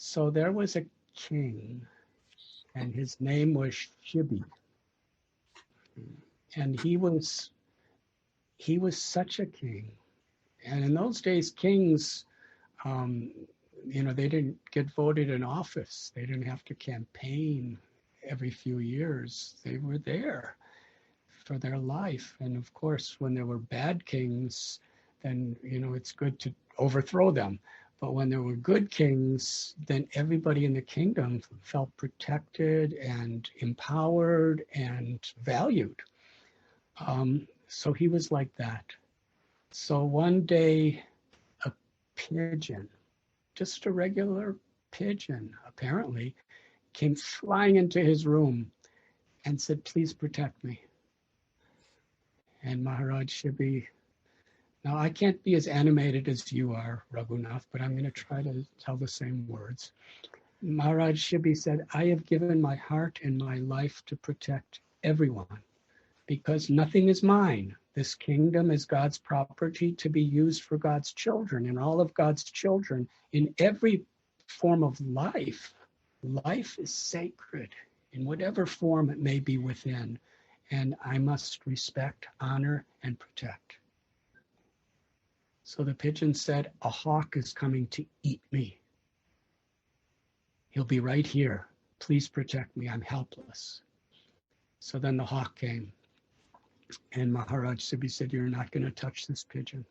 So there was a king, and his name was Shibi. And he was such a king. And in those days, kings, um, they didn't get voted in office. They didn't have to campaign every few years. They were there for their life. And of course, when there were bad kings, then, it's good to overthrow them. But when there were good kings, then everybody in the kingdom felt protected and empowered and valued. So he was like that. So one day, a pigeon, just a regular pigeon, apparently, came flying into his room and said, "Please protect me." And Maharaj Shibi, now I can't be as animated as you are, Raghunath, but I'm going to try to tell the same words. Maharaj Shibi said, "I have given my heart and my life to protect everyone because nothing is mine. This kingdom is God's property to be used for God's children, and all of God's children in every form of life. Life is sacred in whatever form it may be within, and I must respect, honor, and protect." So the pigeon said, "A hawk is coming to eat me. He'll be right here. Please protect me. I'm helpless." So then the hawk came. And Maharaj Shibi said, "You're not going to touch this pigeon."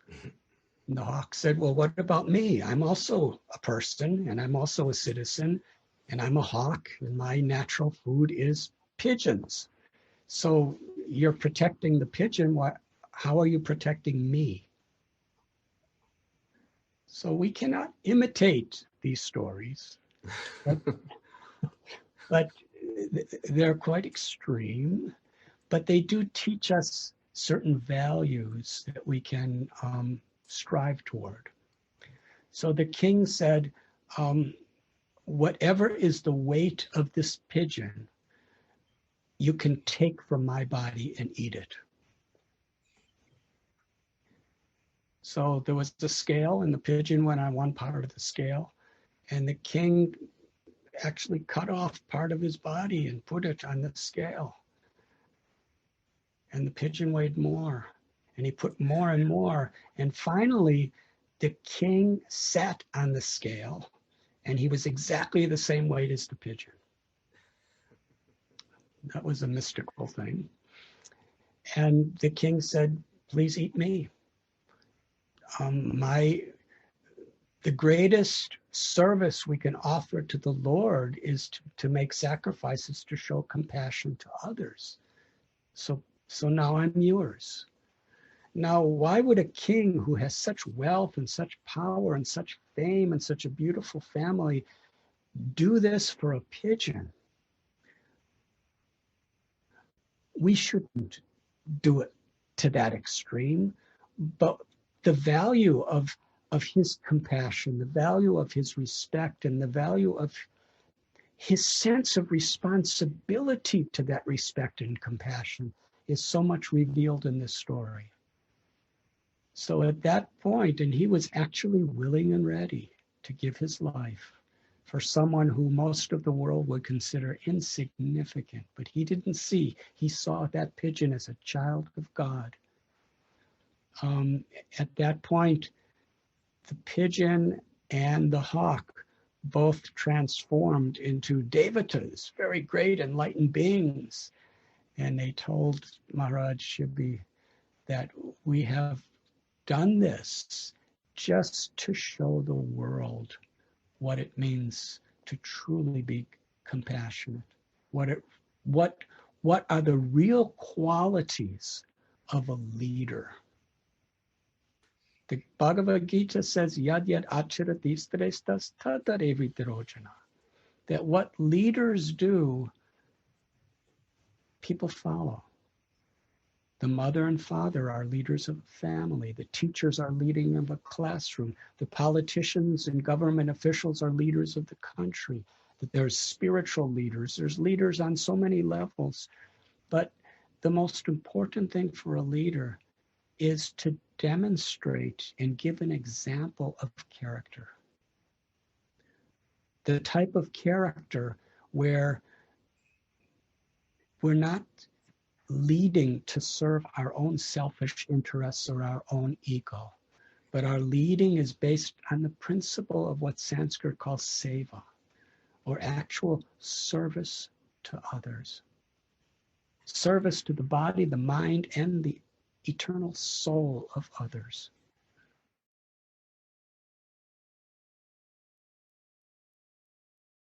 And the hawk said, "Well, what about me? I'm also a person, and I'm also a citizen, and I'm a hawk, and my natural food is pigeons. So you're protecting the pigeon. How are you protecting me?" So we cannot imitate these stories, but they're quite extreme. But they do teach us certain values that we can strive toward. So the king said, "Whatever is the weight of this pigeon, you can take from my body and eat it." So there was the scale, and the pigeon went on one part of the scale, and the king actually cut off part of his body and put it on the scale. And the pigeon weighed more, and he put more and more. And finally, the king sat on the scale, and he was exactly the same weight as the pigeon. That was a mystical thing. And the king said, "Please eat me. The greatest service we can offer to the Lord is to make sacrifices to show compassion to others. So now I'm yours." Now, why would a king who has such wealth and such power and such fame and such a beautiful family do this for a pigeon? We shouldn't do it to that extreme, but the value of his compassion, the value of his respect, and the value of his sense of responsibility to that respect and compassion is so much revealed in this story. So at that point, and he was actually willing and ready to give his life for someone who most of the world would consider insignificant, but he didn't see. He saw that pigeon as a child of God. At that point, the pigeon and the hawk both transformed into devatas, very great enlightened beings. And they told Maharaj Shibi that we have done this just to show the world what it means to truly be compassionate. What are the real qualities of a leader? The Bhagavad Gita says, "Yad yad acharati srestas tadarevitirojana," that what leaders do, people follow. The mother and father are leaders of a family. The teachers are leading of a classroom. The politicians and government officials are leaders of the country. That there's spiritual leaders. There's leaders on so many levels. But the most important thing for a leader is to demonstrate and give an example of character. the type of character where we're not leading to serve our own selfish interests or our own ego, but our leading is based on the principle of what Sanskrit calls seva, or actual service to others. Service to the body, the mind, and the eternal soul of others.